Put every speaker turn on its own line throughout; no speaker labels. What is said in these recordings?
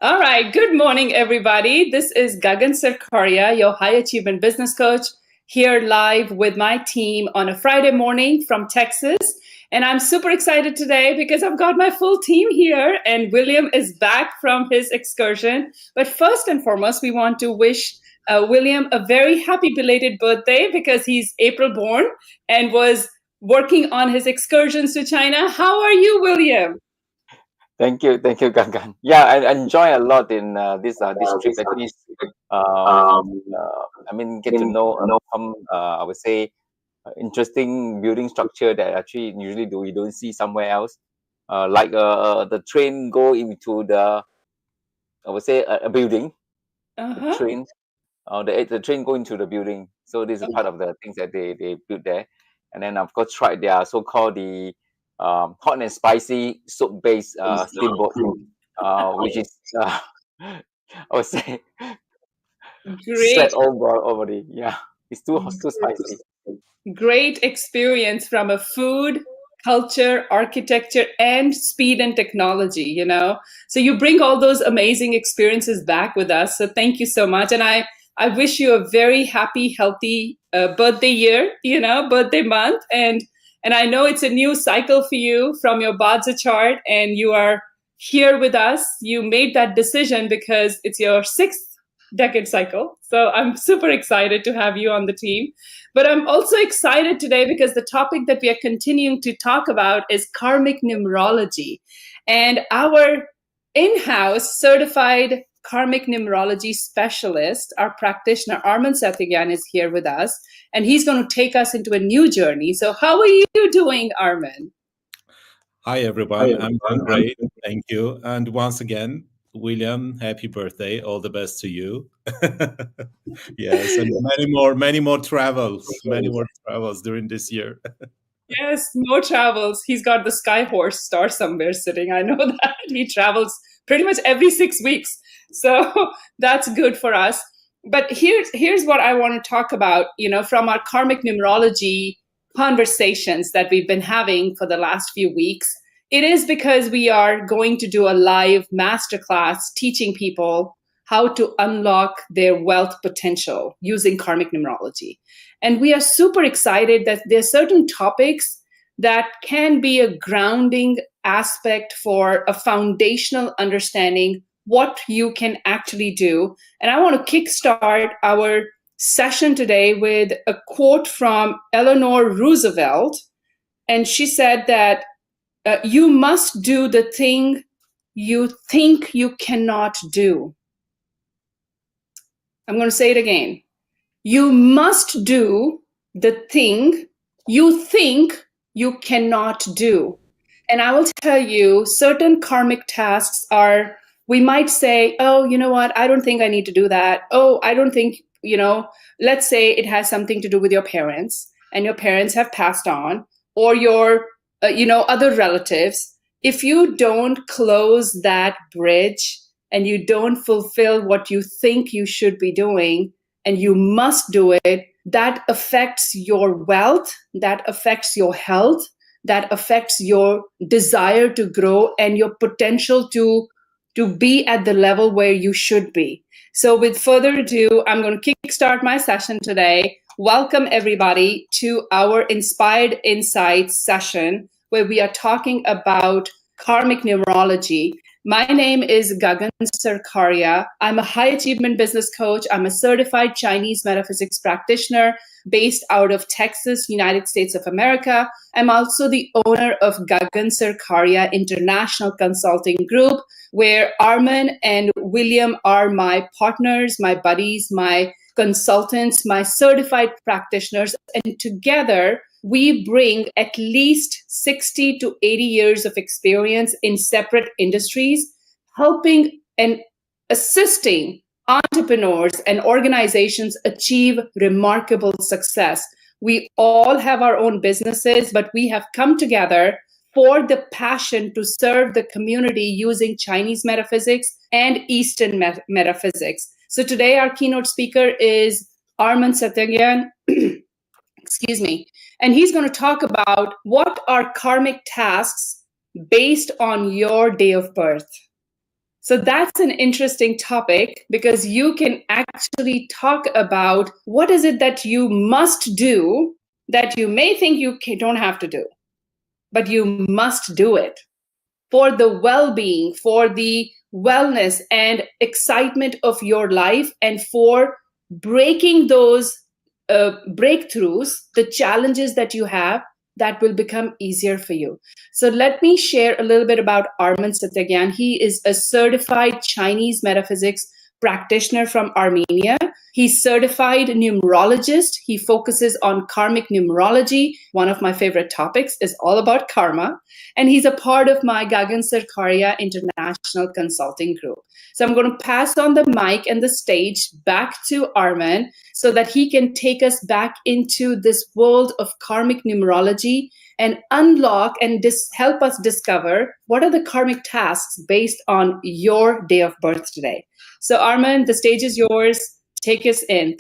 All right. Good morning, everybody. This is Gagan Sarkaria, your high achievement business coach, here live with my team on a Friday morning from Texas. And I'm super excited today because I've got my full team here and William is back from his excursion. But first and foremost, we want to wish William a very happy belated birthday because he's April born and was working on his excursions to China. How are you, William?
Thank you, Gagan. Yeah, I enjoy a lot in this trip. Actually, get to know some I would say interesting building structure that actually usually we don't see somewhere else. Like the train go into I would say a building. The
Uh-huh.
train, the train go into the building. So this is part of the things that they built there. And then of course tried their so-called the hot and spicy soap-based steamboat, which is I would say
Great.
set over the it's too spicy.
Great experience from a food, culture, architecture, and speed and technology, So you bring all those amazing experiences back with us. So thank you so much. And I wish you a very happy, healthy birthday year, birthday month. And I know it's a new cycle for you from your Badza chart, and you are here with us. You made that decision because it's your sixth decade cycle. So I'm super excited to have you on the team. But I'm also excited today because the topic that we are continuing to talk about is karmic numerology. And our in-house certified karmic numerology specialist, our practitioner, Armen Setaghyan, is here with us. And he's going to take us into a new journey. So how are you doing, Armen?
Hi, everyone. I'm doing great. Thank you. And once again, William, happy birthday. All the best to you. Yes, and many more travels during this year.
Yes, more travels. He's got the Skyhorse star somewhere sitting. I know that. He travels pretty much every 6 weeks. So that's good for us. But here's what I want to talk about, from our karmic numerology conversations that we've been having for the last few weeks. It is because we are going to do a live masterclass teaching people how to unlock their wealth potential using karmic numerology. And we are super excited that there are certain topics that can be a grounding aspect for a foundational understanding what you can actually do. And I want to kickstart our session today with a quote from Eleanor Roosevelt. And she said that you must do the thing you think you cannot do. I'm going to say it again. You must do the thing you think you cannot do. And I will tell you, certain karmic tasks are, we might say, oh, you know what? I don't think I need to do that. Oh, I don't think, let's say it has something to do with your parents and your parents have passed on, or your, other relatives. If you don't close that bridge and you don't fulfill what you think you should be doing, and you must do it, that affects your wealth, that affects your health, that affects your desire to grow and your potential to be at the level where you should be. So with further ado, I'm going to kickstart my session today. Welcome everybody to our Inspired Insights session, where we are talking about karmic numerology. My name is Gagan Sarkaria. I'm a high achievement business coach. I'm a certified Chinese metaphysics practitioner based out of Texas, United States of America. I'm also the owner of Gagan Sarkaria International Consulting Group, where Armen and William are my partners, my buddies, my consultants, my certified practitioners, and together we bring at least 60 to 80 years of experience in separate industries, helping and assisting entrepreneurs and organizations achieve remarkable success. We all have our own businesses, but we have come together for the passion to serve the community using Chinese metaphysics and Eastern metaphysics. So today our keynote speaker is Armen Setaghyan. Excuse me. And he's going to talk about what are karmic tasks based on your day of birth. So that's an interesting topic because you can actually talk about what is it that you must do that you may think you don't have to do, but you must do it for the well-being, for the wellness and excitement of your life, and for breaking those breakthroughs, the challenges that you have, that will become easier for you. So let me share a little bit about Armen Setaghyan. He is a certified Chinese metaphysics practitioner from Armenia. He's certified numerologist. He focuses on karmic numerology. One of my favorite topics is all about karma. And he's a part of my Gagan Sarkaria International Consulting Group. So I'm going to pass on the mic and the stage back to Armen so that he can take us back into this world of karmic numerology and unlock and help us discover what are the karmic tasks based on your day of birth today. So Armen, the stage is yours. Take us in.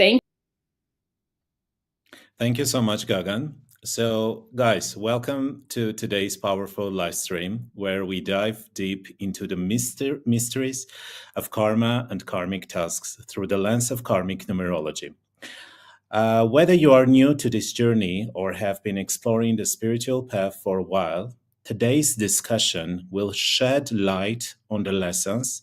Thank you so much, Gagan. So, guys, welcome to today's powerful live stream where we dive deep into the mysteries of karma and karmic tasks through the lens of karmic numerology. Whether you are new to this journey or have been exploring the spiritual path for a while, today's discussion will shed light on the lessons,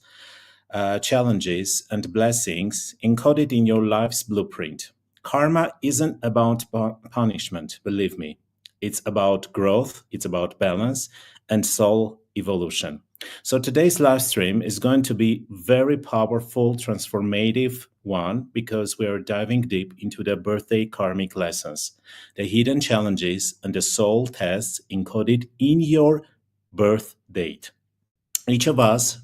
challenges, and blessings encoded in your life's blueprint. Karma isn't about punishment, believe me. It's about growth, it's about balance, and soul evolution. So today's live stream is going to be very powerful, transformative one, because we are diving deep into the birthday karmic lessons, the hidden challenges, and the soul tests encoded in your birth date. Each of us,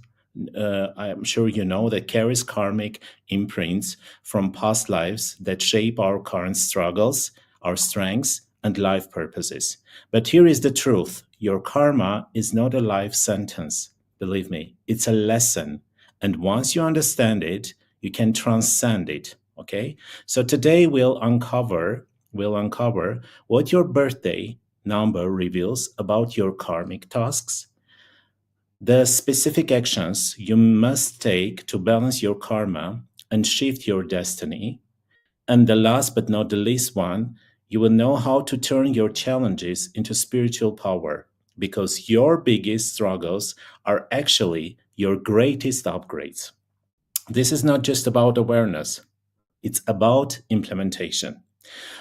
I'm sure you know, that carries karmic imprints from past lives that shape our current struggles, our strengths, and life purposes. But here is the truth. Your karma is not a life sentence. Believe me, it's a lesson. And once you understand it, you can transcend it. Okay? So today we'll uncover what your birthday number reveals about your karmic tasks, the specific actions you must take to balance your karma and shift your destiny. And the last but not the least one, you will know how to turn your challenges into spiritual power, because your biggest struggles are actually your greatest upgrades. This is not just about awareness, it's about implementation.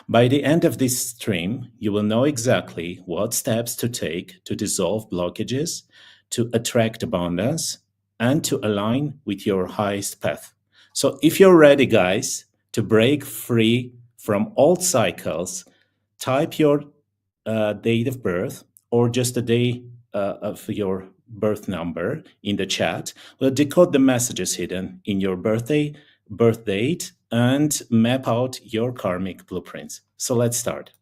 By the end of this stream, you will know exactly what steps to take to dissolve blockages, to attract abundance, and to align with your highest path. So if you're ready, guys, to break free from old cycles, type your date of birth or just the day of your birth number in the chat. We'll decode the messages hidden in your birth date, and map out your karmic blueprints. So let's start.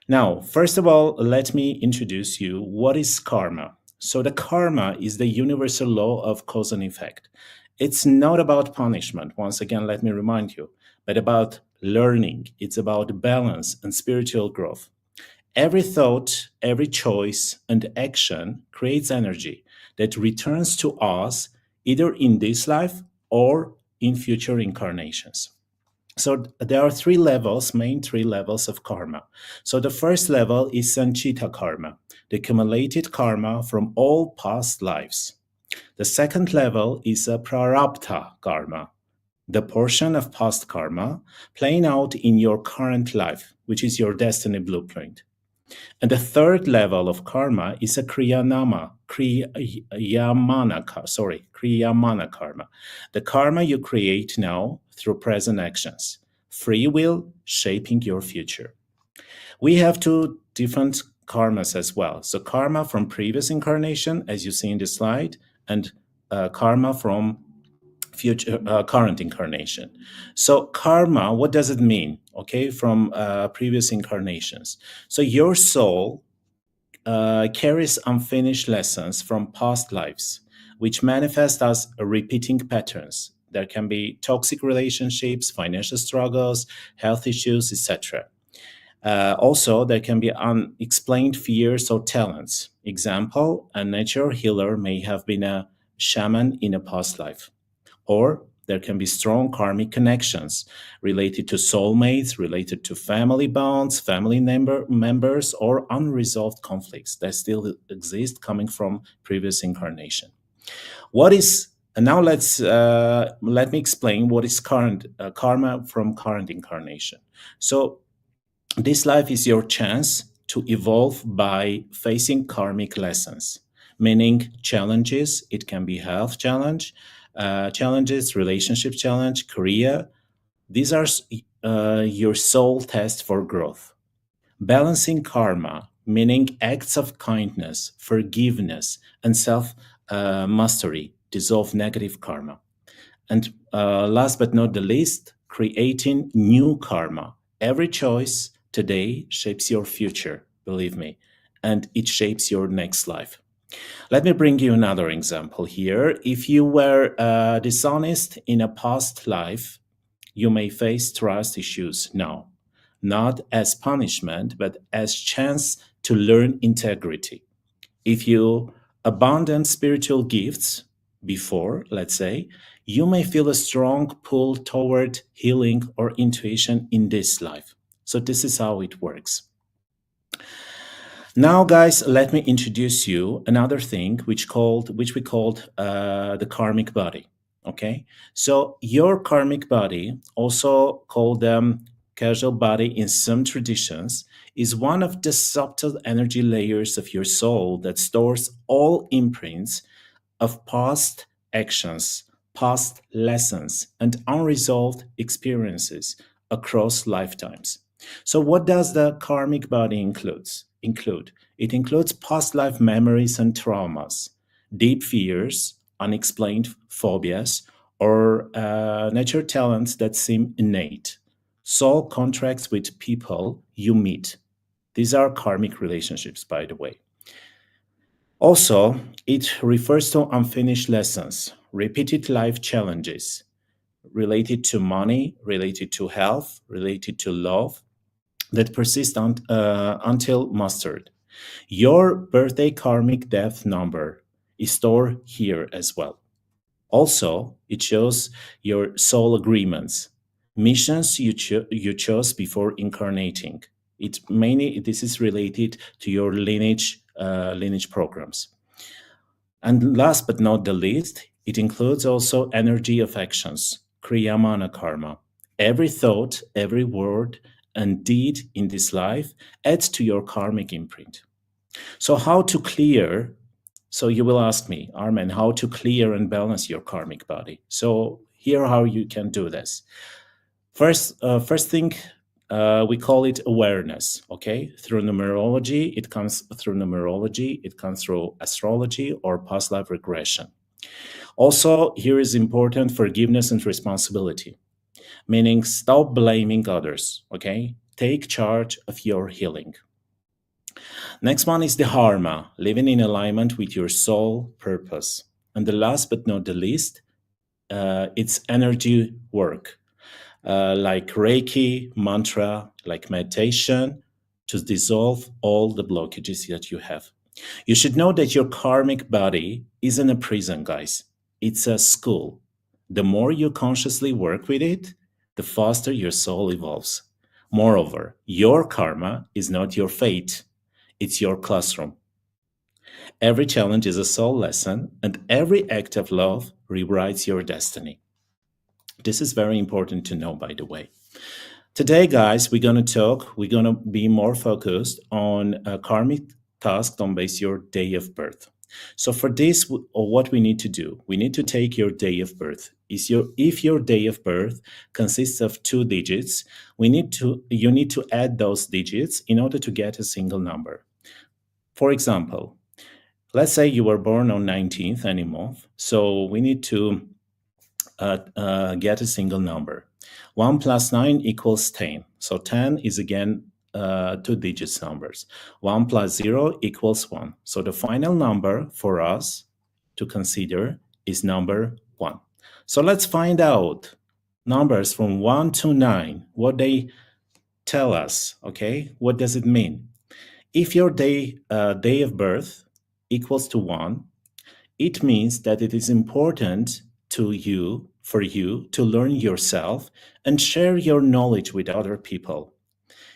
Now, first of all, let me introduce you what is karma. So the karma is the universal law of cause and effect. It's not about punishment, once again, let me remind you, but about learning. It's about balance and spiritual growth. Every thought, every choice, and action creates energy that returns to us either in this life or in future incarnations. So there are main three levels of karma. So the first level is Sanchita karma, the accumulated karma from all past lives. The second level is a Prarabdha karma, the portion of past karma playing out in your current life, which is your destiny blueprint. And the third level of karma is a Kriyamana karma, the karma you create now through present actions, free will shaping your future. We have two different karmas as well. So karma from previous incarnation, as you see in this slide, and karma from current incarnation. So karma, what does it mean? Okay, from previous incarnations. So your soul carries unfinished lessons from past lives, which manifest as repeating patterns. There can be toxic relationships, financial struggles, health issues, etc. Also, there can be unexplained fears or talents. Example, a natural healer may have been a shaman in a past life. Or there can be strong karmic connections related to soulmates, related to family bonds, family members, or unresolved conflicts that still exist coming from previous incarnation. What is now? Let me explain what is current karma from current incarnation. So this life is your chance to evolve by facing karmic lessons, meaning challenges. It can be health challenges, relationship challenge, career. These are your soul test for growth. Balancing karma, meaning acts of kindness, forgiveness, and self mastery, dissolve negative karma. And last but not the least, creating new karma. Every choice today shapes your future, believe me, and it shapes your next life. Let me bring you another example here. If you were dishonest in a past life, you may face trust issues now, not as punishment, but as chance to learn integrity. If you abandon spiritual gifts before, let's say, you may feel a strong pull toward healing or intuition in this life. So this is how it works. Now, guys, let me introduce you another thing which we called the karmic body. Okay, so your karmic body, also called causal body in some traditions, is one of the subtle energy layers of your soul that stores all imprints of past actions, past lessons, and unresolved experiences across lifetimes. So, what does the karmic body include? It includes past life memories and traumas, deep fears, unexplained phobias, or nature talents that seem innate, soul contracts with people you meet. These are karmic relationships, by the way. Also, it refers to unfinished lessons, repeated life challenges related to money, related to health, related to love that persist until mastered. Your birthday karmic death number is stored here as well. Also, it shows your soul agreements, missions you chose before incarnating. This is related to your lineage programs. And last but not the least, it includes also energy of actions, Kriyamana karma. Every thought, every word, and deed in this life adds to your karmic imprint. So how to clear? So you will ask me, Armen, how to clear and balance your karmic body? So here how you can do this. First thing, we call it awareness, okay? Through numerology, it comes through astrology or past life regression. Also, here is important forgiveness and responsibility, meaning stop blaming others, okay? Take charge of your healing. Next one is the Dharma, living in alignment with your soul purpose. And the last but not the least, it's energy work, like Reiki, mantra, like meditation, to dissolve all the blockages that you have. You should know that your karmic body isn't a prison, guys. It's a school. The more you consciously work with it, the faster your soul evolves. Moreover, your karma is not your fate. It's your classroom. Every challenge is a soul lesson, and every act of love rewrites your destiny. This is very important to know, by the way. Today, guys, we're going to be more focused on a karmic task on base your day of birth. So for this, what we need to do, we need to take your day of birth. If your day of birth consists of 2 digits, you need to add those digits in order to get a single number. For example, let's say you were born on 19th any month, so we need to get a single number. 1 plus 9 equals 10. So 10 is again 2 digits numbers. 1 plus 0 equals 1. So the final number for us to consider is number 1. So let's find out numbers from 1 to 9, what they tell us, okay? What does it mean? If your day of birth equals to 1, It means that it is important for you to learn yourself and share your knowledge with other people.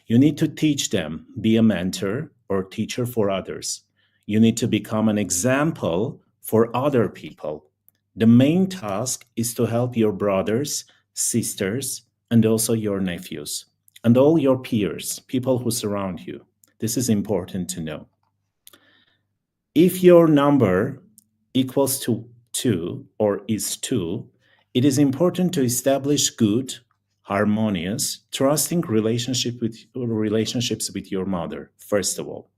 You need to teach them, be a mentor or teacher for others. You need to become an example for other people. The main task is to help your brothers, sisters, and also your nephews, and all your peers, people who surround you. This is important to know. If your number equals to 2 or is 2, it is important to establish good, harmonious, trusting relationships with your mother, first of all.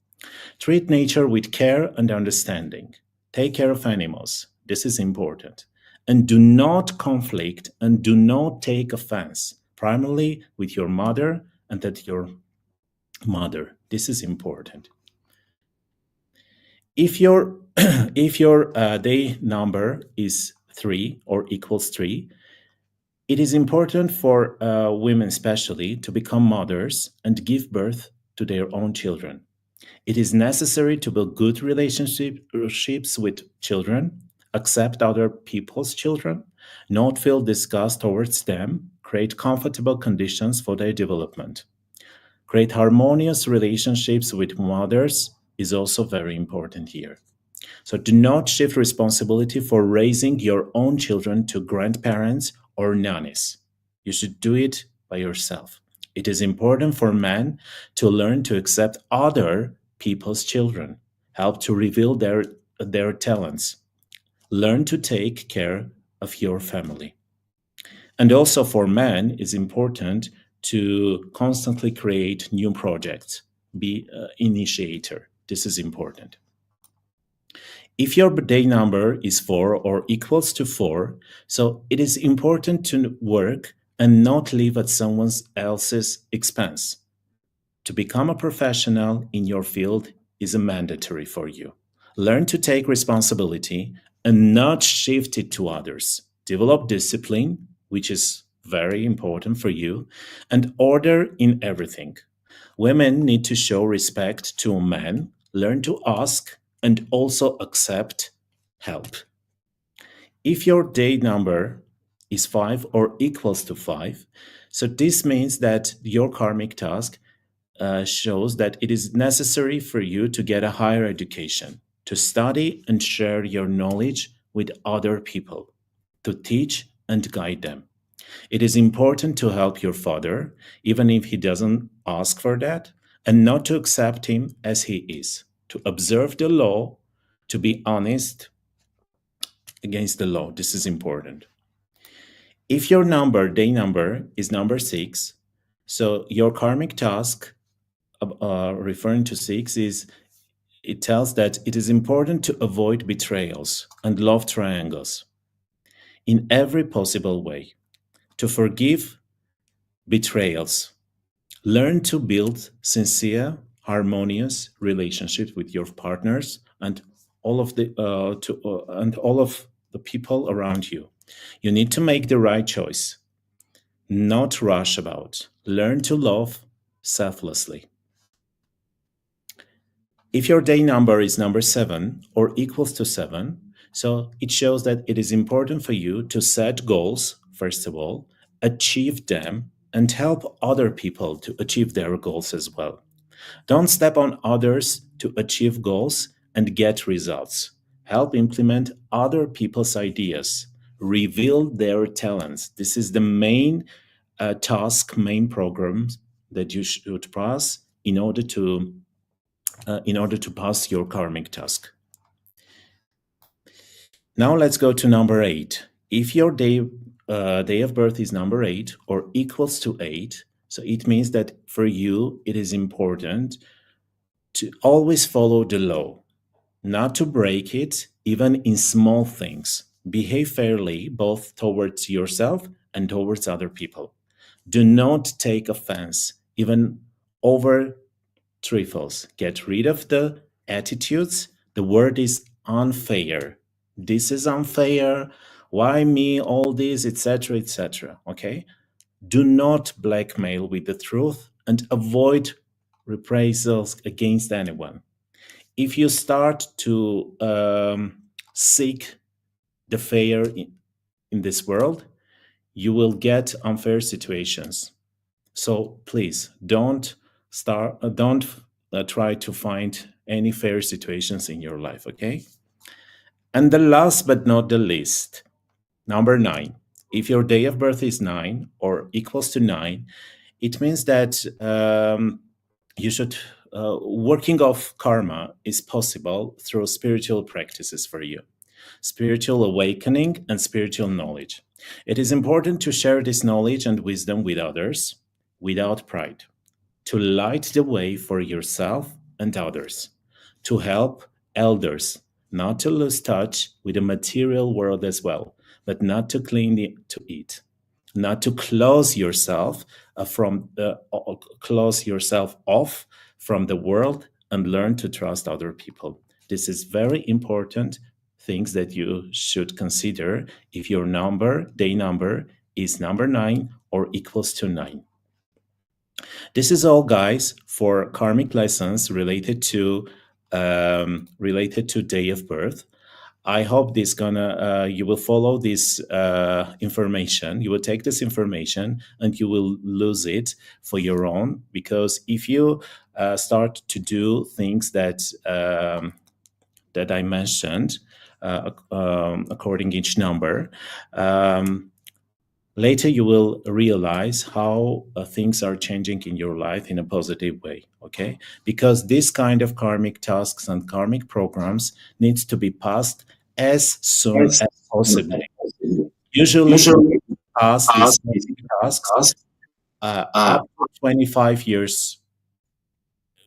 Treat nature with care and understanding. Take care of animals. This is important. And do not conflict and do not take offense, primarily with your mother and at your mother. This is important. If your day number is 3 or equals 3, it is important for women especially to become mothers and give birth to their own children. It is necessary to build good relationships with children, accept other people's children, not feel disgust towards them, create comfortable conditions for their development. Create harmonious relationships with mothers is also very important here. So do not shift responsibility for raising your own children to grandparents or nannies. You should do it by yourself. It is important for men to learn to accept other people's children, help to reveal their talents, learn to take care of your family. And also for men, it's important to constantly create new projects, be an initiator. This is important. If your day number is 4 or equals to 4, so it is important to work and not live at someone else's expense. To become a professional in your field is a mandatory for you. Learn to take responsibility and not shift it to others. Develop discipline, which is very important for you, and order in everything. Women need to show respect to men, learn to ask, and also accept help. If your day number is 5 or equals to 5, so this means that your karmic task shows that it is necessary for you to get a higher education, to study and share your knowledge with other people, to teach and guide them. It is important to help your father, even if he doesn't ask for that, and not to accept him as he is, to observe the law, to be honest against the law. This is important. If your day number is number 6, so your karmic task referring to 6 is, it tells that it is important to avoid betrayals and love triangles in every possible way, to forgive betrayals, learn to build sincere, harmonious relationships with your partners and all of the people around you. You need to make the right choice, not rush about. Learn to love selflessly. If your day number is number 7 or equals to 7, so it shows that it is important for you to set goals, first of all, achieve them, and help other people to achieve their goals as well. Don't step on others to achieve goals and get results. Help implement other people's ideas. Reveal their talents. This is the main task, main program that you should pass in order to pass your karmic task. Now let's go to number 8. If your day of birth is number 8 or equals to 8, so it means that for you it is important to always follow the law, not to break it, even in small things. Behave fairly both towards yourself and towards other people. Do not take offense, even over trifles. Get rid of the attitudes. The word is unfair. This is unfair. Why me? All this, etc., etc. Okay? Do not blackmail with the truth and avoid reprisals against anyone. If you start to seek the fair in this world, you will get unfair situations. So please don't try to find any fair situations in your life, okay? And the last but not the least, number 9. If your day of birth is 9 or equals to 9, it means that you should working off karma is possible through spiritual practices for you, spiritual awakening and spiritual knowledge. It is important to share this knowledge and wisdom with others without pride, to light the way for yourself and others, to help elders, not to lose touch with the material world as well, but not to cling to it, not to close yourself off from the world, and learn to trust other people. This is very important things that you should consider if your day number is number 9 or equals to 9. This is all, guys, for karmic lessons related to day of birth. I hope you will follow this information. You will take this information and you will lose it for your own. Because if you start to do things that I mentioned according each number, later you will realize how things are changing in your life in a positive way, okay? Because this kind of karmic tasks and karmic programs needs to be passed as soon as possible. Usually pass these tasks up to 25 years,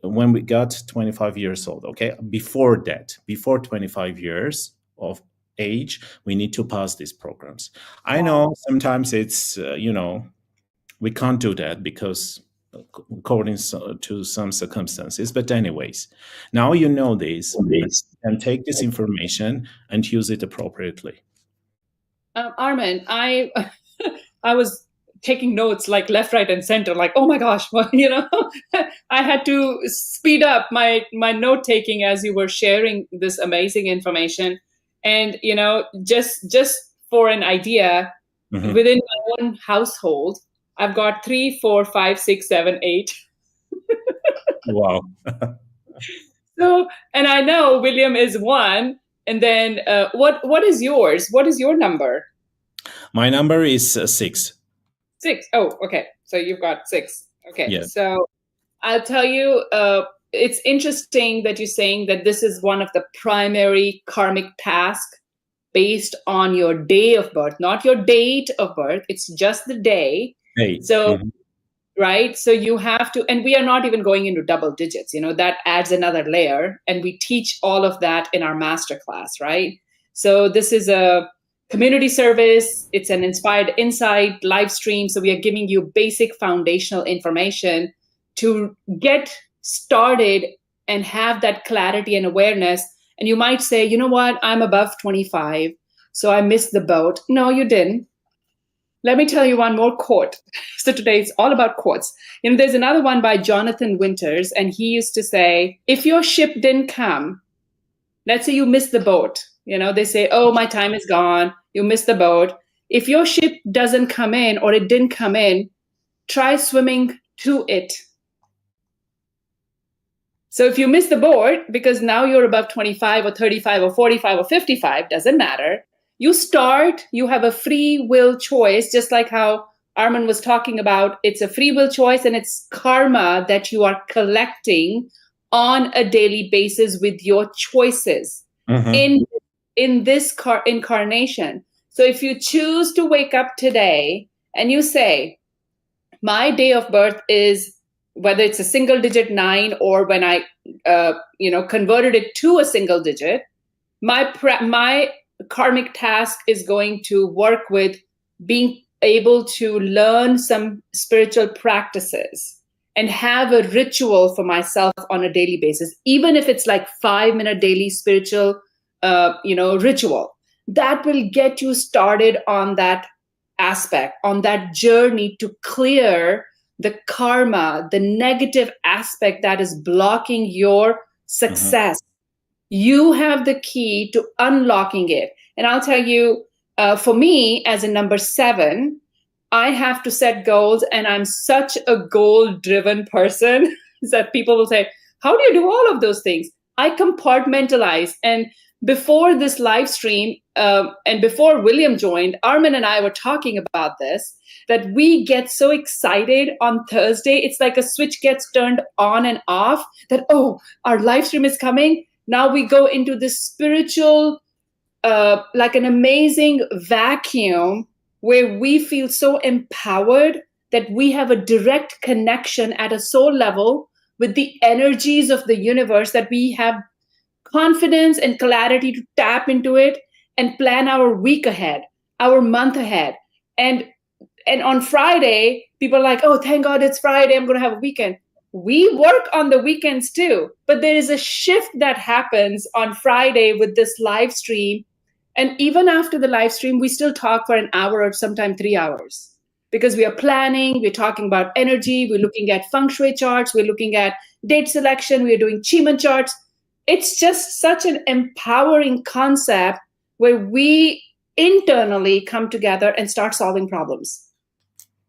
when we got 25 years old, okay? Before 25 years of age, we need to pass these programs. I know sometimes it's, we can't do that because according to some circumstances, but anyways, now you know this, and take this information and use it appropriately.
Armen, I was taking notes like left, right, and center, like, oh my gosh, well, I had to speed up my note taking as you were sharing this amazing information. And, just for an idea, within my own household, I've got 3, 4, 5, 6, 7, 8.
Wow.
So, and I know William is 1. And then what is yours? What is your number?
My number is 6.
6. Oh, okay. So you've got 6. Okay.
Yeah.
So I'll tell you, it's interesting that you're saying that this is one of the primary karmic tasks based on your day of birth, not your date of birth. It's just the day. So, right. So you have to, and we are not even going into double digits, that adds another layer. And we teach all of that in our masterclass, right? So this is a community service. It's an Inspired Insight live stream. So we are giving you basic foundational information to get started and have that clarity and awareness. And you might say, you know what, I'm above 25, so I missed the boat. No, you didn't. Let me tell you one more quote. So today it's all about quotes. There's another one by Jonathan Winters, and he used to say, if your ship didn't come, let's say you missed the boat, they say, oh, my time is gone, you missed the boat. If your ship doesn't come in or it didn't come in, try swimming to it. So if you miss the boat because now you're above 25 or 35 or 45 or 55, doesn't matter. You have a free will choice, just like how Armen was talking about. It's a free will choice, and it's karma that you are collecting on a daily basis with your choices in this incarnation. So if you choose to wake up today and you say, my day of birth is, whether it's a single digit 9 or when I, converted it to a single digit, my karmic task is going to work with being able to learn some spiritual practices and have a ritual for myself on a daily basis, even if it's like 5-minute daily spiritual, ritual. That will get you started on that aspect, on that journey to clear the karma, the negative aspect that is blocking your success You have the key to unlocking it. And I'll tell you, for me, as a number 7, I have to set goals, and I'm such a goal-driven person that people will say, how do you do all of those things? I compartmentalize. And before this live stream, and before William joined, Armen and I were talking about this, that we get so excited on Thursday. It's like a switch gets turned on and off, that, oh, our live stream is coming. Now we go into this spiritual, like an amazing vacuum where we feel so empowered that we have a direct connection at a soul level with the energies of the universe, that we have confidence and clarity to tap into it and plan our week ahead, our month ahead. And on Friday, people are like, oh, thank God it's Friday, I'm going to have a weekend. We work on the weekends too, but there is a shift that happens on Friday with this live stream. And even after the live stream, we still talk for an hour or sometimes 3 hours, because we are planning, we're talking about energy, we're looking at feng shui charts, we're looking at date selection, we're doing Chiman charts. It's just such an empowering concept where we internally come together and start solving problems.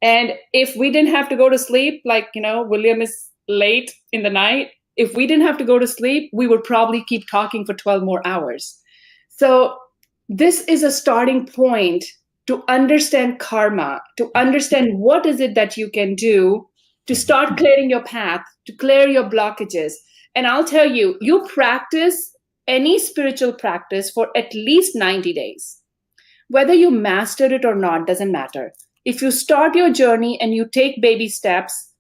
And if we didn't have to go to sleep, like, William is late in the night, if we didn't have to go to sleep, we would probably keep talking for 12 more hours. So this is a starting point to understand karma, to understand what is it that you can do to start clearing your path, to clear your blockages. And I'll tell you, you practice any spiritual practice for at least 90 days. Whether you master it or not doesn't matter. If you start your journey and you take baby steps,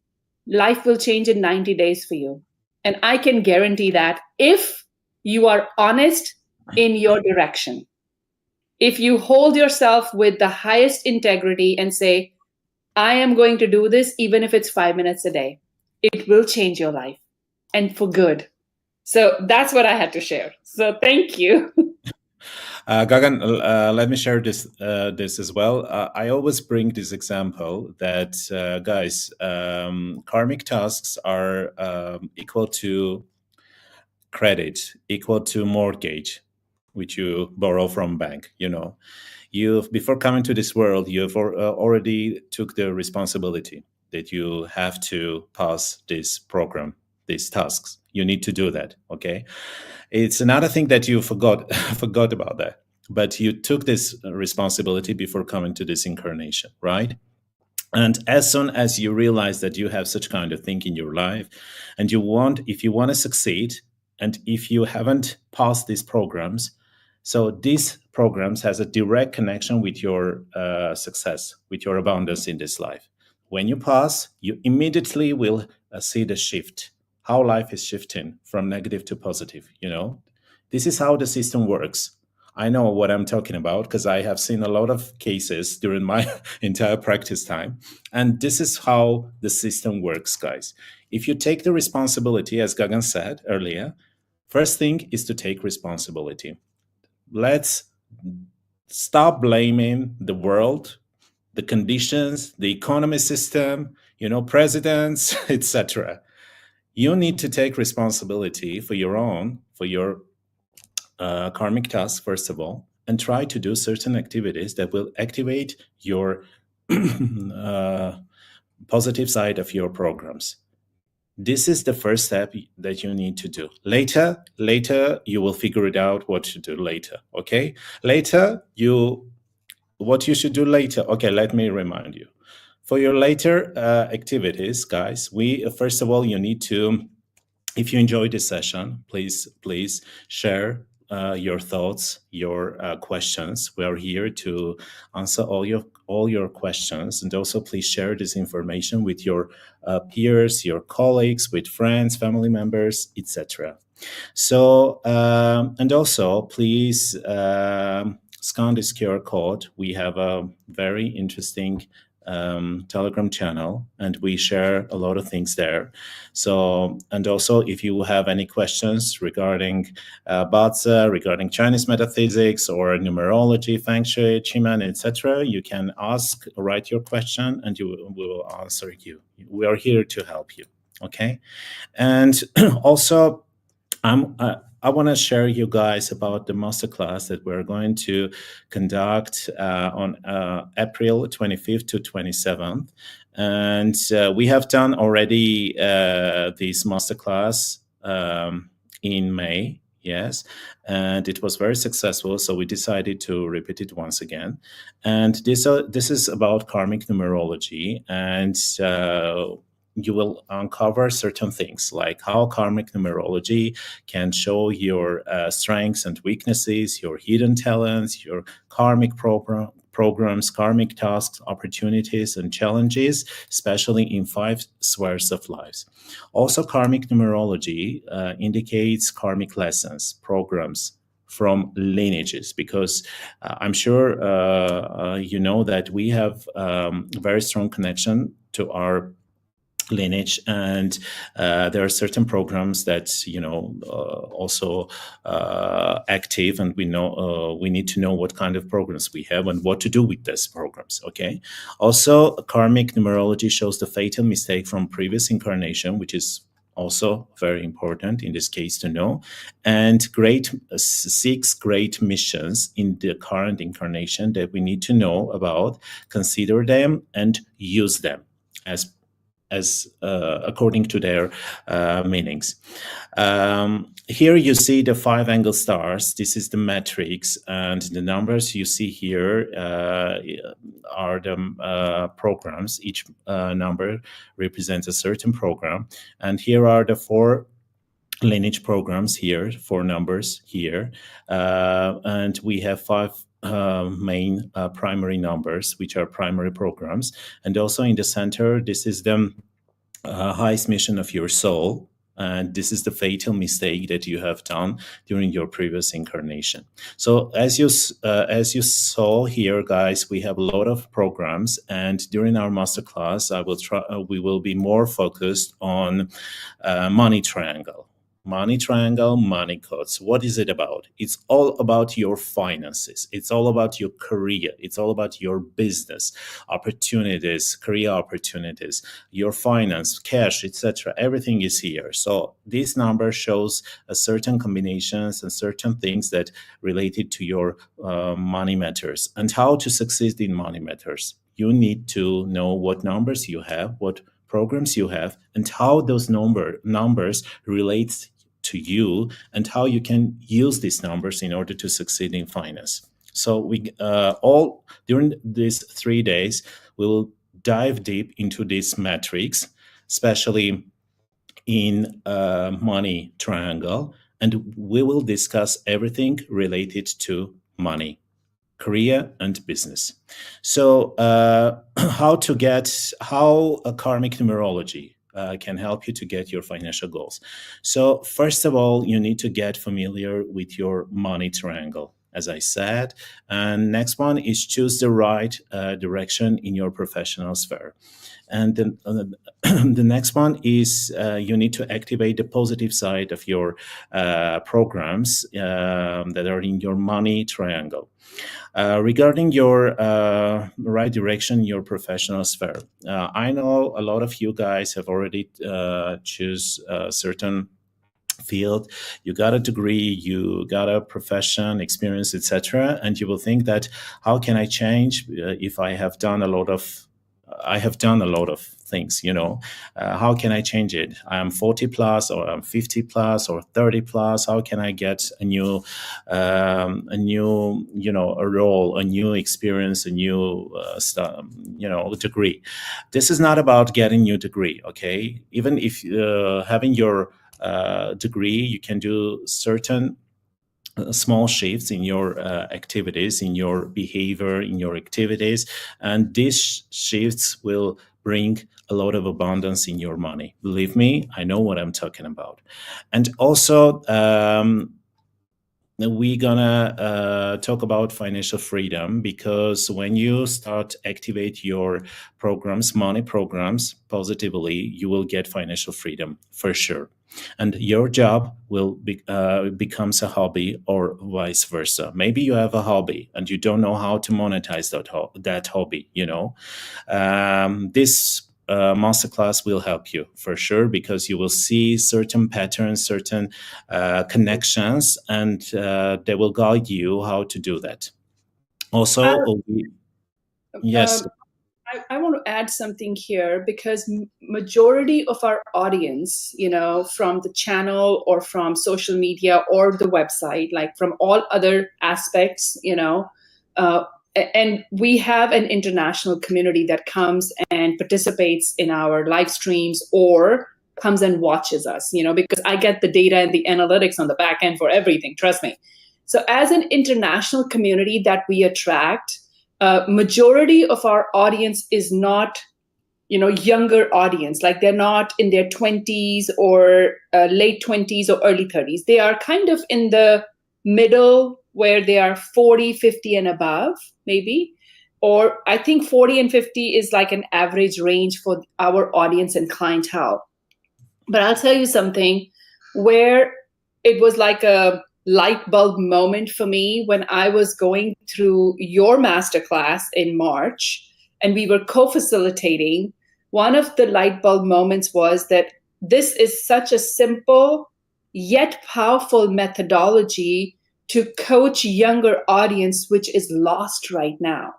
life will change in 90 days for you. And I can guarantee that if you are honest in your direction. If you hold yourself with the highest integrity and say, I am going to do this, even if it's 5 minutes a day, it will change your life, and for good. So that's what I had to share. So thank you.
Gagan, let me share this as well. I always bring this example that, guys, karmic tasks are equal to credit, equal to mortgage, which you borrow from bank. You've, before coming to this world, you've already took the responsibility that you have to pass this program, these tasks. You need to do that. Okay. It's another thing that you forgot about that, but you took this responsibility before coming to this incarnation, right? And as soon as you realize that you have such kind of thing in your life, and if you want to succeed, and if you haven't passed these programs, so these programs has a direct connection with your success, with your abundance in this life. When you pass, you immediately will see the shift, how life is shifting from negative to positive. This is how the system works. I know what I'm talking about because I have seen a lot of cases during my entire practice time. And this is how the system works, guys. If you take the responsibility, as Gagan said earlier, first thing is to take responsibility. Let's stop blaming the world, the conditions, the economy system, presidents, etc. You need to take responsibility for your karmic task, first of all, and try to do certain activities that will activate your positive side of your programs. This is the first step that you need to do. Later, you will figure it out what to do later, okay? What you should do later. Okay, let me remind you. For your later activities, guys, first of all, you need to, if you enjoyed this session, please share your thoughts, your questions. We are here to answer all your questions, and also please share this information with your peers, your colleagues, with friends, family members, etc. So, and also please scan this QR code. We have a very interesting Telegram channel, and we share a lot of things there. So, and also if you have any questions regarding Batsa, regarding Chinese metaphysics or numerology, feng shui, Chiman, etc., you can write your question, and we will answer you. We are here to help you. Okay. And also, I want to share you guys about the masterclass that we're going to conduct on April 25th to 27th. And we have done already this masterclass in May, yes, and it was very successful. So we decided to repeat it once again. And this is about karmic numerology, and you will uncover certain things like how karmic numerology can show your strengths and weaknesses, your hidden talents, your karmic programs, karmic tasks, opportunities, and challenges, especially in 5 spheres of lives. Also, karmic numerology indicates karmic lessons, programs from lineages, because I'm sure you know that we have very strong connection to our lineage, and there are certain programs that also active, and we need to know what kind of programs we have and what to do with these programs. Okay. Also, karmic numerology shows the fatal mistake from previous incarnation, which is also very important in this case to know, and 6 great missions in the current incarnation that we need to know about, consider them, and use them as according to their meanings. Here you see the 5 angle stars. This is the matrix, and the numbers you see here are the programs. Each number represents a certain program, and here are the 4 lineage programs here, 4 numbers here, and we have 5 main primary numbers, which are primary programs. And also in the center, this is the highest mission of your soul, and this is the fatal mistake that you have done during your previous incarnation. So as you saw here, guys, we have a lot of programs, and during our masterclass, we will be more focused on money triangle. Money triangle, money codes. What is it about? It's all about your finances. It's all about your career. It's all about your business opportunities, career opportunities, your finance, cash, etc. Everything is here. So this number shows a certain combinations and certain things that related to your money matters, and how to succeed in money matters. You need to know what numbers you have, what programs you have, and how those numbers relate to you, and how you can use these numbers in order to succeed in finance. So we all during these 3 days we will dive deep into this matrix, especially in money triangle, and we will discuss everything related to money, career, and business. So how a karmic numerology can help you to get your financial goals. So first of all, you need to get familiar with your money triangle, as I said. And next one is choose the right direction in your professional sphere. And then the next one is you need to activate the positive side of your programs that are in your money triangle. Regarding your right direction, your professional sphere, I know a lot of you guys have already choose a certain field. You got a degree, you got a profession, experience, etc., and you will think that how can I change if I have done a lot of things, how can I change it? I'm 40 plus, or I'm 50 plus, or 30 plus. How can I get a new a role, a new experience, a new degree? This is not about getting new degree. Okay, even if having your degree, you can do certain small shifts in your activities, in your behavior, in your activities, and these shifts will bring a lot of abundance in your money. Believe me, I know what I'm talking about. And also, we're gonna talk about financial freedom, because when you start activate your programs, money programs positively, you will get financial freedom for sure. And your job will becomes a hobby, or vice versa. Maybe you have a hobby and you don't know how to monetize that hobby. This masterclass will help you for sure, because you will see certain patterns, certain connections, and they will guide you how to do that. Also, yes.
I want to add something here, because majority of our audience, from the channel or from social media or the website, like from all other aspects, and we have an international community that comes and participates in our live streams or comes and watches us, because I get the data and the analytics on the back end for everything, trust me. So as an international community that we attract, majority of our audience is not, younger audience. Like they're not in their 20s or late 20s or early 30s. They are kind of in the middle, where they are 40, 50 and above, maybe. Or I think 40 and 50 is like an average range for our audience and clientele. But I'll tell you something, where it was like a light bulb moment for me when I was going through your masterclass in March and we were co-facilitating. One of the light bulb moments was that this is such a simple yet powerful methodology to coach younger audience, which is lost right now.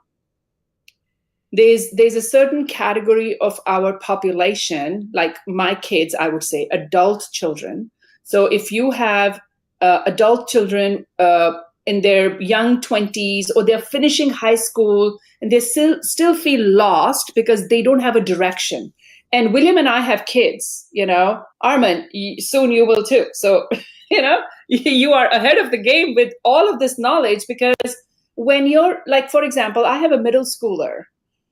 There's a certain category of our population, like my kids, I would say adult children. So if you have adult children in their young 20s, or they're finishing high school and they still feel lost because they don't have a direction. And William and I have kids, Armen, soon you will too. So, you are ahead of the game with all of this knowledge, because when you're like, for example, I have a middle schooler.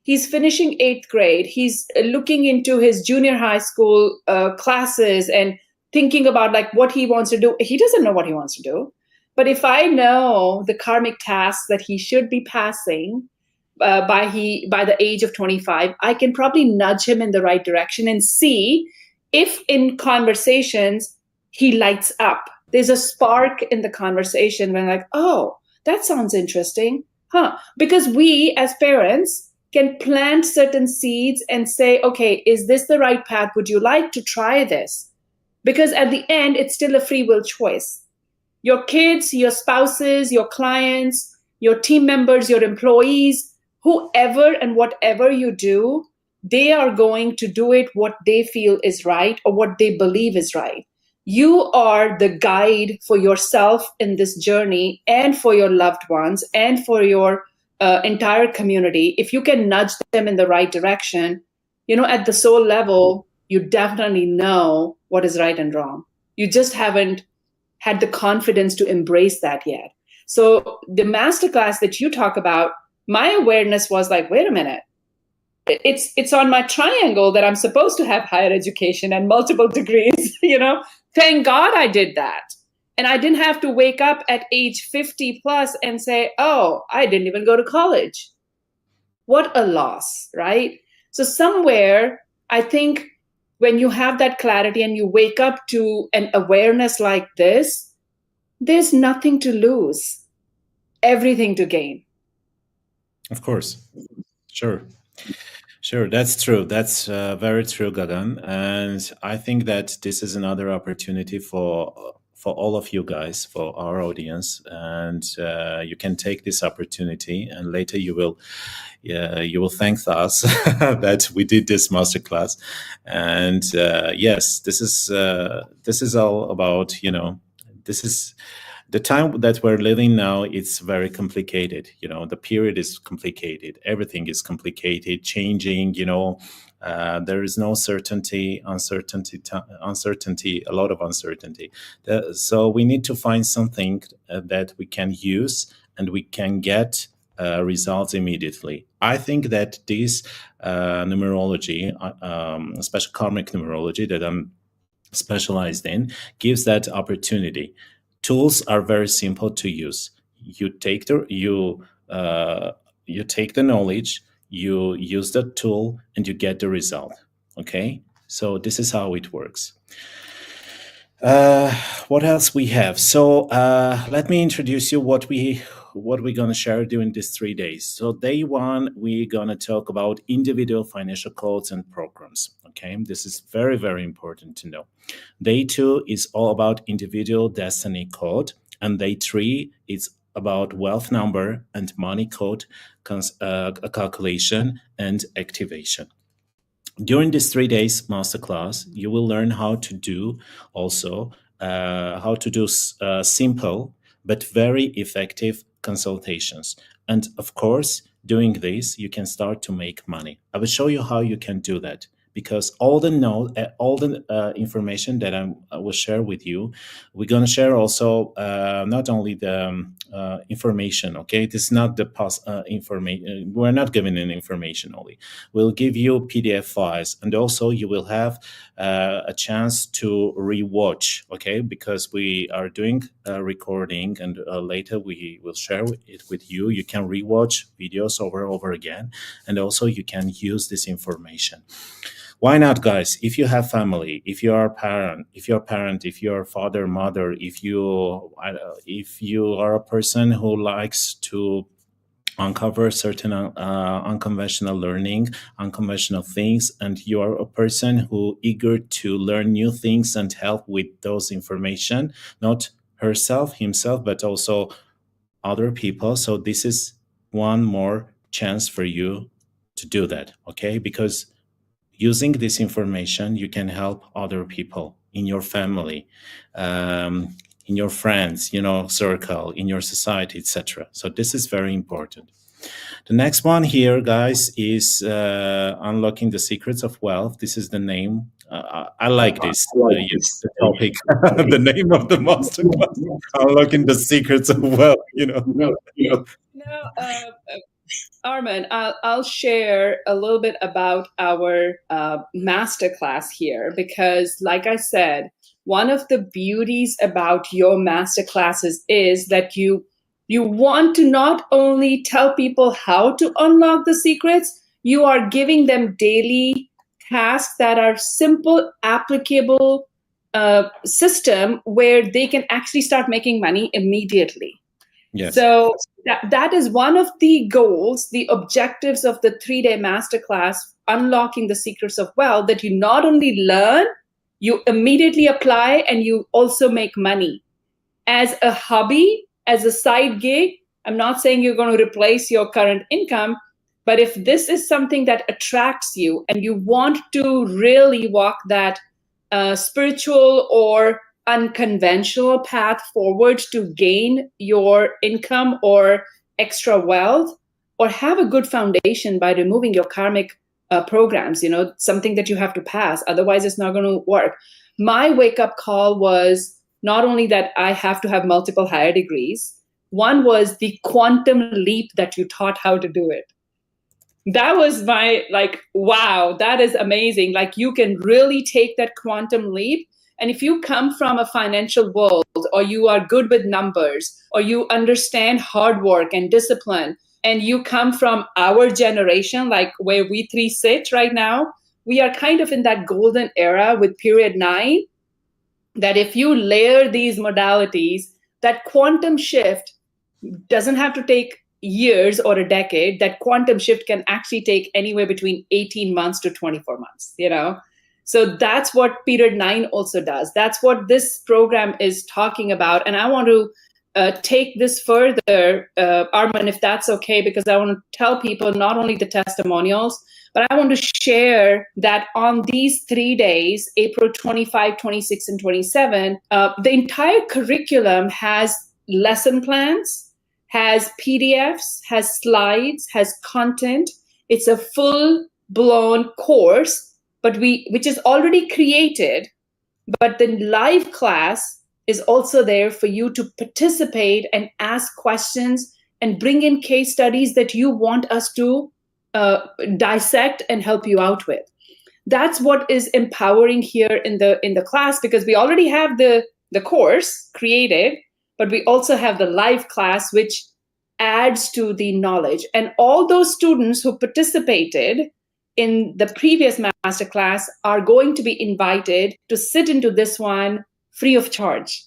He's finishing 8th grade. He's looking into his junior high school classes and thinking about like what he wants to do. He doesn't know what he wants to do. But if I know the karmic tasks that he should be passing by the age of 25, I can probably nudge him in the right direction and see if in conversations he lights up. There's a spark in the conversation when like, oh, that sounds interesting. Because we as parents can plant certain seeds and say, okay, is this the right path? Would you like to try this? Because at the end, it's still a free will choice. Your kids, your spouses, your clients, your team members, your employees, whoever and whatever you do, they are going to do it what they feel is right or what they believe is right. You are the guide for yourself in this journey and for your loved ones and for your entire community. If you can nudge them in the right direction, at the soul level, you definitely know what is right and wrong. You just haven't had the confidence to embrace that yet. So the masterclass that you talk about, my awareness was like, wait a minute, it's on my triangle that I'm supposed to have higher education and multiple degrees, Thank God I did that. And I didn't have to wake up at age 50 plus and say, oh, I didn't even go to college. What a loss, right? So somewhere, I think when you have that clarity and you wake up to an awareness like this, there's nothing to lose, everything to gain.
Of course. Sure. That's true. That's very true, Gagan. And I think that this is another opportunity for all of you guys, for our audience, and you can take this opportunity, and later you will thank us that we did this masterclass. And yes, this is all about, this is the time that we're living now. It's very complicated. The period is complicated. Everything is complicated, changing. There is no certainty, uncertainty, a lot of uncertainty. So we need to find something that we can use and we can get results immediately. I think that this numerology, especially karmic numerology that I'm specialized in, gives that opportunity. Tools are very simple to use. You take the knowledge, you use the tool, and you get the result. Okay, so this is how it works. What else we have? So let me introduce you what we what we're going to share during these 3 days. So day one, we're going to talk about individual financial codes and programs. Okay, this is very, very important to know. Day two is all about individual destiny code, and day three is about wealth number and money code calculation and activation. During this 3 days masterclass, you will learn how to do simple but very effective consultations. And of course, doing this, you can start to make money. I will show you how you can do that, because all the information that I will share with you, we're going to share also not only the information. Okay, this is not the information. We're not giving an information only. We'll give you PDF files, and also you will have a chance to rewatch. Okay, because we are doing a recording, and later we will share it with you. You can rewatch videos over and over again, and also you can use this information. Why not, guys? If you have family, if you are a parent, if you're father, mother, if you are a person who likes to uncover certain unconventional learning, unconventional things, and you are a person who eager to learn new things and help with those information, not himself, but also other people. So this is one more chance for you to do that, okay? Because using this information, you can help other people in your family, in your friends, circle, in your society, etc. So this is very important. The next one here, guys, is Unlocking the Secrets of Wealth. This is the name. I like this the topic, the name of the masterclass, Unlocking the Secrets of Wealth,
Armen, I'll share a little bit about our masterclass here, because like I said, one of the beauties about your masterclasses is that you want to not only tell people how to unlock the secrets, you are giving them daily tasks that are simple, applicable system where they can actually start making money immediately.
Yes.
So that is one of the goals, the objectives of the 3-day masterclass, Unlocking the Secrets of Wealth, that you not only learn, you immediately apply, and you also make money. As a hobby, as a side gig, I'm not saying you're going to replace your current income, but if this is something that attracts you and you want to really walk that spiritual or unconventional path forward to gain your income or extra wealth, or have a good foundation by removing your karmic programs, something that you have to pass, otherwise it's not going to work. My wake-up call was not only that I have to have multiple higher degrees, one was the quantum leap that you taught how to do it. That was my wow, that is amazing. You can really take that quantum leap. And if you come from a financial world, or you are good with numbers, or you understand hard work and discipline, and you come from our generation, like where we three sit right now, we are kind of in that golden era with period 9, that if you layer these modalities, that quantum shift doesn't have to take years or a decade. That quantum shift can actually take anywhere between 18 months to 24 months, So that's what period 9 also does. That's what this program is talking about. And I want to take this further, Armen, if that's okay, because I want to tell people not only the testimonials, but I want to share that on these 3 days, April 25, 26, and 27, the entire curriculum has lesson plans, has PDFs, has slides, has content. It's a full-blown course, which is already created, but the live class is also there for you to participate and ask questions and bring in case studies that you want us to dissect and help you out with. That's what is empowering here in the class, because we already have the course created, but we also have the live class, which adds to the knowledge. And all those students who participated in the previous masterclass are going to be invited to sit into this one free of charge.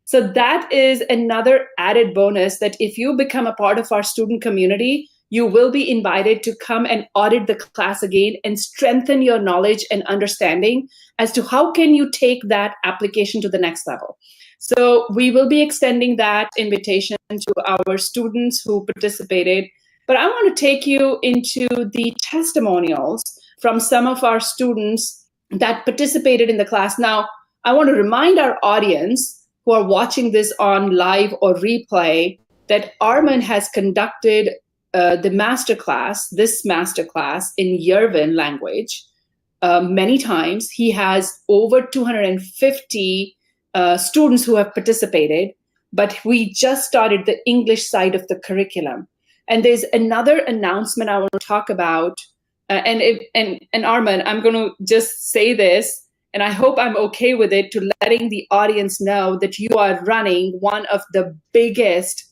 So that is another added bonus, that if you become a part of our student community, you will be invited to come and audit the class again and strengthen your knowledge and understanding as to how can you take that application to the next level. So we will be extending that invitation to our students who participated. But I want to take you into the testimonials from some of our students that participated in the class. Now, I want to remind our audience who are watching this on live or replay that Armen has conducted this masterclass in Yervin language many times. He has over 250 students who have participated, but we just started the English side of the curriculum. And there's another announcement I want to talk about. And Armen, I'm going to just say this, and I hope I'm okay with it, to letting the audience know that you are running one of the biggest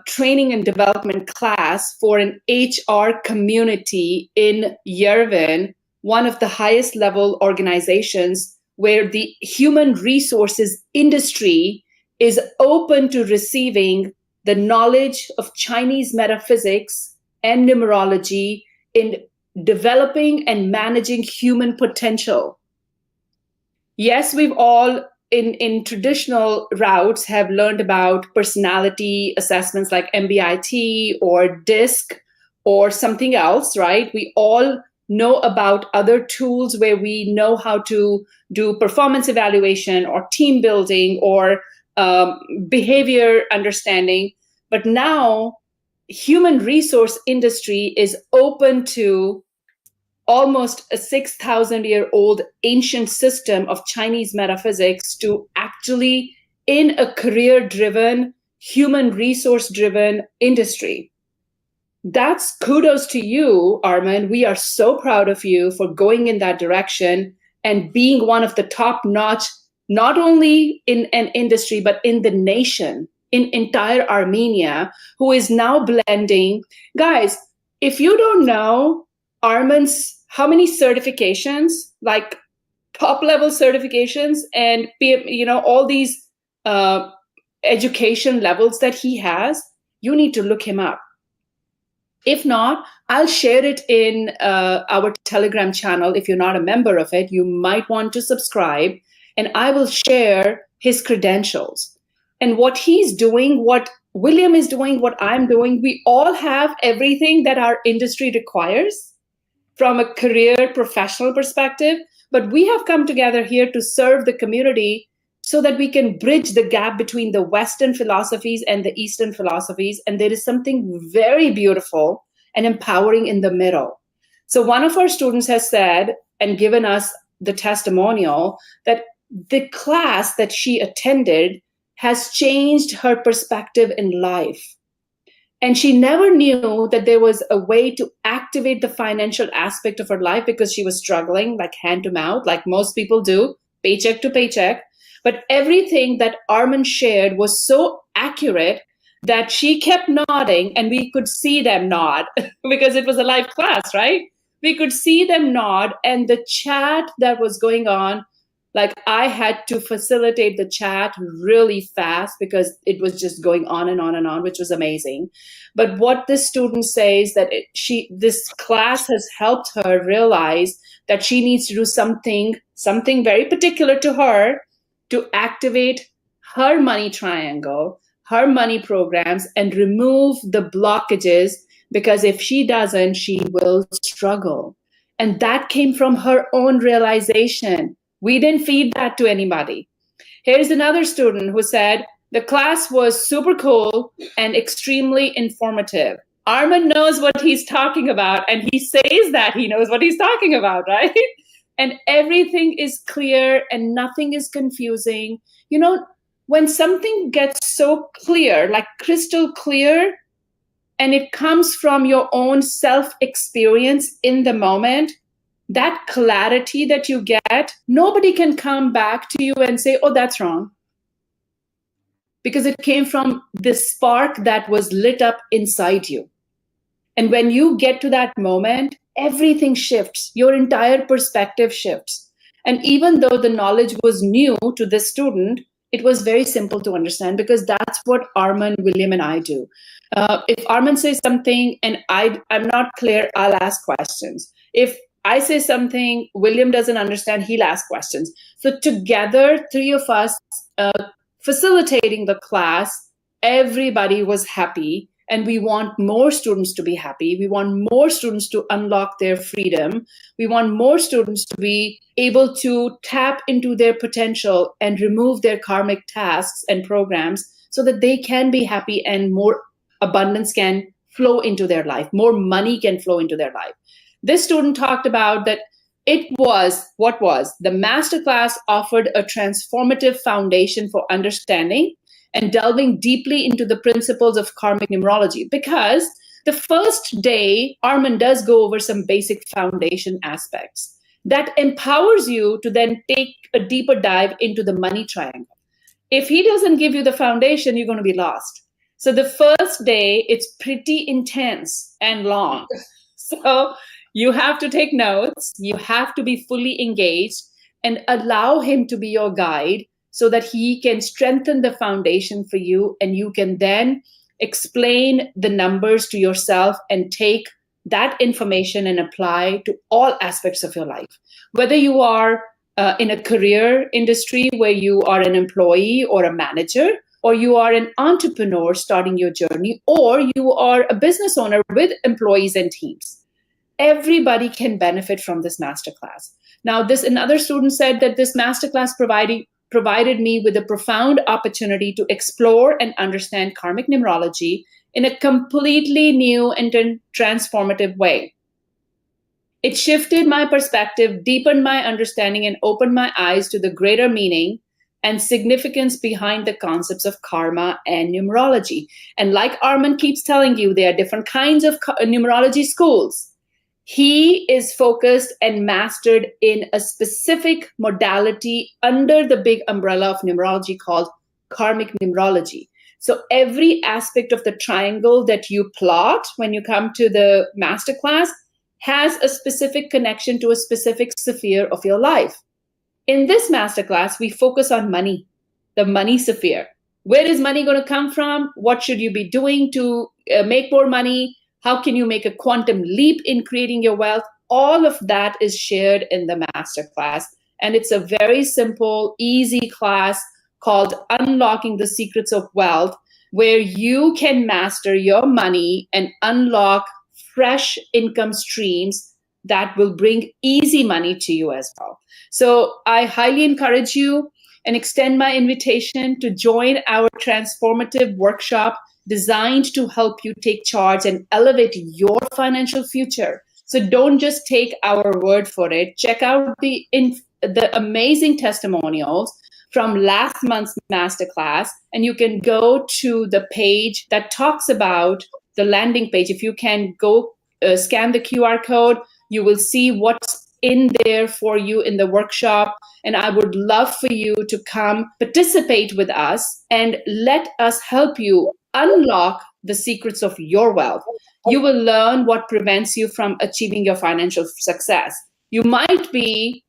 training and development class for an HR community in Yervin, one of the highest level organizations where the human resources industry is open to receiving the knowledge of Chinese metaphysics and numerology in developing and managing human potential. Yes, we've all in traditional routes have learned about personality assessments like MBIT or DISC or something else, right? We all know about other tools where we know how to do performance evaluation or team building or behavior understanding. But now human resource industry is open to almost a 6,000-year-old ancient system of Chinese metaphysics to actually in a career-driven, human resource-driven industry. That's kudos to you, Armen. We are so proud of you for going in that direction and being one of the top-notch, not only in an industry, but in the nation, in entire Armenia, who is now blending. Guys, if you don't know Armen's how many certifications, like top level certifications and all these education levels that he has, you need to look him up. If not, I'll share it in our Telegram channel. If you're not a member of it, you might want to subscribe, and I will share his credentials and what he's doing, what William is doing, what I'm doing. We all have everything that our industry requires from a career professional perspective, but we have come together here to serve the community so that we can bridge the gap between the Western philosophies and the Eastern philosophies. And there is something very beautiful and empowering in the middle. So one of our students has said and given us the testimonial that the class that she attended has changed her perspective in life. And she never knew that there was a way to activate the financial aspect of her life because she was struggling like hand to mouth, like most people do, paycheck to paycheck. But everything that Armen shared was so accurate that she kept nodding, and we could see them nod because it was a live class, right? We could see them nod, and the chat that was going on, like I had to facilitate the chat really fast because it was just going on and on and on, which was amazing. But what this student says that this class has helped her realize that she needs to do something very particular to her to activate her money triangle, her money programs, and remove the blockages, because if she doesn't, she will struggle. And that came from her own realization. We didn't feed that to anybody. Here's another student who said, the class was super cool and extremely informative. Armen knows what he's talking about, and he says that he knows what he's talking about, right? And everything is clear and nothing is confusing. You know, when something gets so clear, like crystal clear, and it comes from your own self-experience in the moment, that clarity that you get, nobody can come back to you and say, oh, that's wrong. Because it came from the spark that was lit up inside you. And when you get to that moment, everything shifts. Your entire perspective shifts. And even though the knowledge was new to this student, It was very simple to understand because that's what Armen, William, and I do. If Armen says something and I'm not clear, I'll ask questions. If I say something, William doesn't understand, he'll ask questions. So together, three of us facilitating the class, everybody was happy. And we want more students to be happy. We want more students to unlock their freedom. We want more students to be able to tap into their potential and remove their karmic tasks and programs so that they can be happy and more abundance can flow into their life. More money can flow into their life. This student talked about that the masterclass offered a transformative foundation for understanding and delving deeply into the principles of karmic numerology, because the first day, Armen does go over some basic foundation aspects that empowers you to then take a deeper dive into the money triangle. If he doesn't give you the foundation, you're going to be lost. So the first day, it's pretty intense and long. So you have to take notes. You have to be fully engaged and allow him to be your guide so that he can strengthen the foundation for you, and you can then explain the numbers to yourself and take that information and apply to all aspects of your life. Whether you are in a career industry where you are an employee or a manager, or you are an entrepreneur starting your journey, or you are a business owner with employees and teams. Everybody can benefit from this masterclass. Now, another student said that this masterclass provided me with a profound opportunity to explore and understand karmic numerology in a completely new and transformative way. It shifted my perspective, deepened my understanding, and opened my eyes to the greater meaning and significance behind the concepts of karma and numerology. And like Armen keeps telling you, there are different kinds of numerology schools. He is focused and mastered in a specific modality under the big umbrella of numerology called Karmic Numerology. So every aspect of the triangle that you plot when you come to the masterclass has a specific connection to a specific sphere of your life. In this masterclass, we focus on money, the money sphere. Where is money going to come from? What should you be doing to make more money? How can you make a quantum leap in creating your wealth? All of that is shared in the masterclass. And it's a very simple, easy class called Unlocking the Secrets of Wealth, where you can master your money and unlock fresh income streams that will bring easy money to you as well. So I highly encourage you and extend my invitation to join our transformative workshop designed to help you take charge and elevate your financial future. So don't just take our word for it. Check out the amazing testimonials from last month's masterclass, and you can go to the page that talks about the landing page. If you can go scan the QR code, you will see what's in there for you in the workshop. And I would love for you to come participate with us and let us help you unlock the secrets of your wealth. You will learn what prevents you from achieving your financial success. You might realize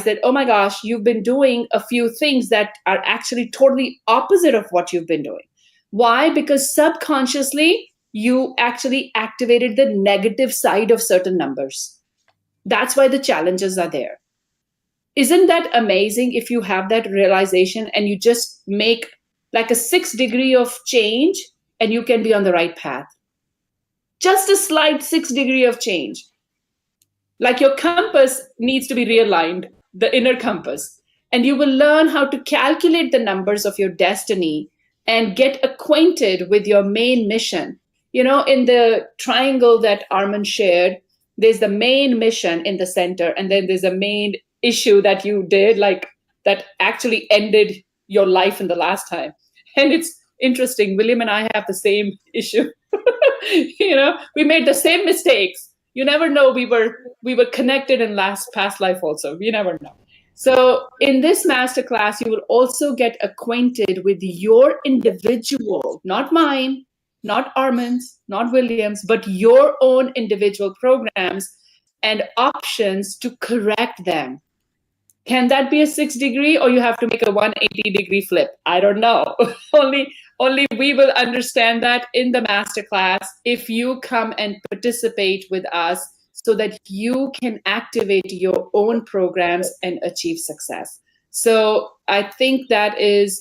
that, oh my gosh, you've been doing a few things that are actually totally opposite of what you've been doing. Why? Because subconsciously, you actually activated the negative side of certain numbers. That's why the challenges are there. Isn't that amazing if you have that realization and you just make like a 6 degree of change and you can be on the right path? Just a slight 6 degree of change. Like your compass needs to be realigned, the inner compass. And you will learn how to calculate the numbers of your destiny and get acquainted with your main mission. You know, in the triangle that Armen shared, there's the main mission in the center, and then there's a main issue that you did, like that actually ended your life in the last time. And it's interesting, William and I have the same issue. You know, we made the same mistakes. You never know, we were connected in past life also. You never know. So in this masterclass, you will also get acquainted with your individual, not mine, not Armen's, not William's, but your own individual programs and options to correct them. Can that be a 6-degree, or you have to make a 180-degree flip? I don't know. only we will understand that in the masterclass if you come and participate with us, so that you can activate your own programs and achieve success. So I think that is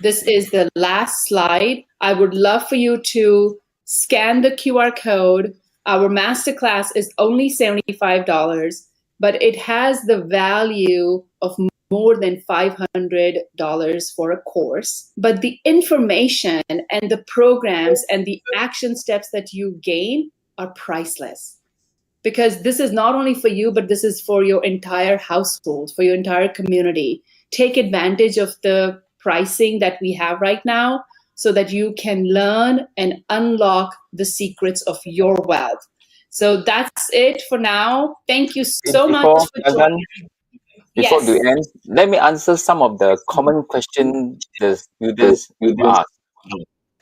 this is the last slide. I would love for you to scan the QR code. Our masterclass is only $75, but it has the value of more than $500 for a course. But the information and the programs and the action steps that you gain are priceless. Because this is not only for you, but this is for your entire household, for your entire community. Take advantage of the pricing that we have right now so that you can learn and unlock the secrets of your wealth. So that's it for now. Thank you so much for joining.
Before the end, let me answer some of the common questions the students ask.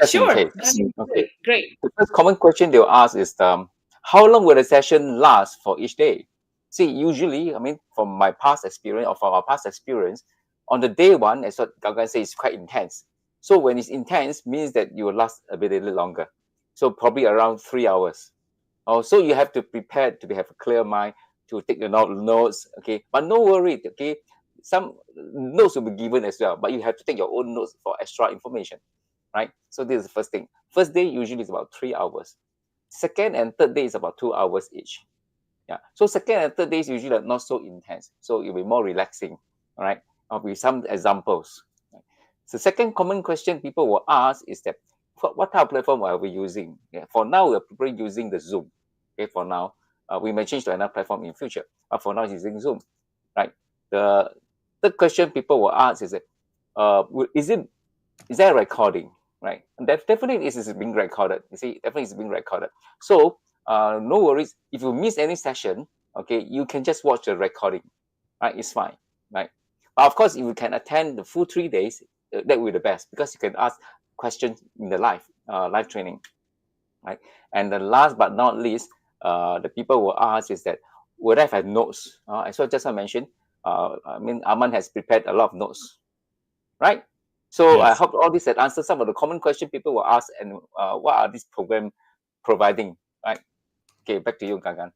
Sure.
Okay.
Great.
The first common question they'll ask is how long will the session last for each day? See, usually, I mean, from my past experience or from our past experience, on the day one, as what Gagan says, it's quite intense. So when it's intense, means that you will last a little longer. So probably around 3 hours. So you have to prepare to have a clear mind to take your notes. Okay, but no worry. Okay, some notes will be given as well, but you have to take your own notes for extra information. Right? So this is the first thing. First day usually is about 3 hours. Second and third day is about 2 hours each. Yeah. So second and third days usually are not so intense. So it'll be more relaxing. All right. With some examples. The second common question people will ask is that what type of platform are we using? Yeah. For now, we're probably using the Zoom. Okay. For now, we may change to another platform in future. But for now, using Zoom. Right. The third question people will ask is that is there a recording? Right, and that definitely is being recorded. You see, definitely is being recorded. So no worries. If you miss any session, okay, you can just watch the recording. Right, it's fine. Right, but of course, if you can attend the full 3 days, that will be the best because you can ask questions in the live training. Right, and the last but not least, the people will ask is that would I have notes? As well, just I mentioned, I mean, Armen has prepared a lot of notes. Right. So yes. I hope all this had answered some of the common questions people will ask and what are these programs providing, right? Okay, back to you, Gagan.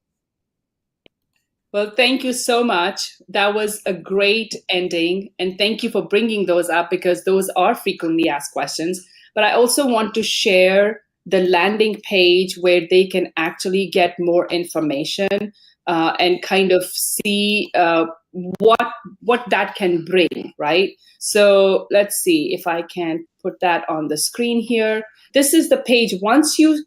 Well, thank you so much. That was a great ending. And thank you for bringing those up because those are frequently asked questions. But I also want to share the landing page where they can actually get more information and kind of see what that can bring, right? So let's see if I can put that on the screen here. This is the page. Once you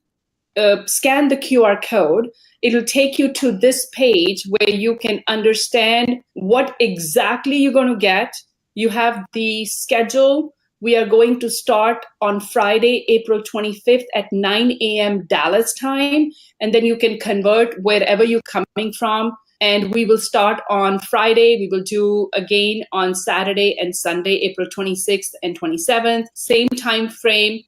scan the QR code, it'll take you to this page where you can understand what exactly you're going to get. You have the schedule. We are going to start on Friday, April 25th at 9 a.m. Dallas time. And then you can convert wherever you're coming from. And we will start on Friday. We will do again on Saturday and Sunday, April 26th and 27th. Same time frame.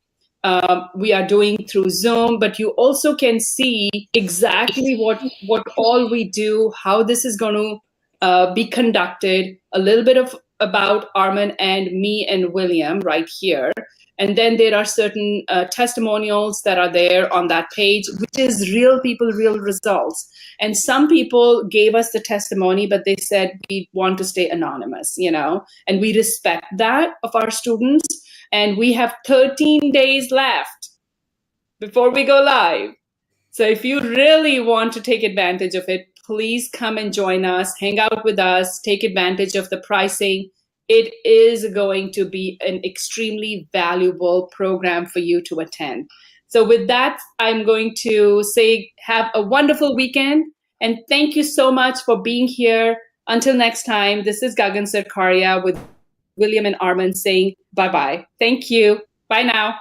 We are doing through Zoom, but you also can see exactly what all we do, how this is going to be conducted, a little bit about Armen and me and William right here. And then there are certain testimonials that are there on that page, which is real people, real results. And some people gave us the testimony, but they said we want to stay anonymous, and we respect that of our students. And we have 13 days left before we go live. So if you really want to take advantage of it, please come and join us, hang out with us, take advantage of the pricing. It is going to be an extremely valuable program for you to attend. So with that, I'm going to say have a wonderful weekend. And thank you so much for being here. Until next time, this is Gagan Sarkaria with William and Armen saying bye-bye. Thank you. Bye now.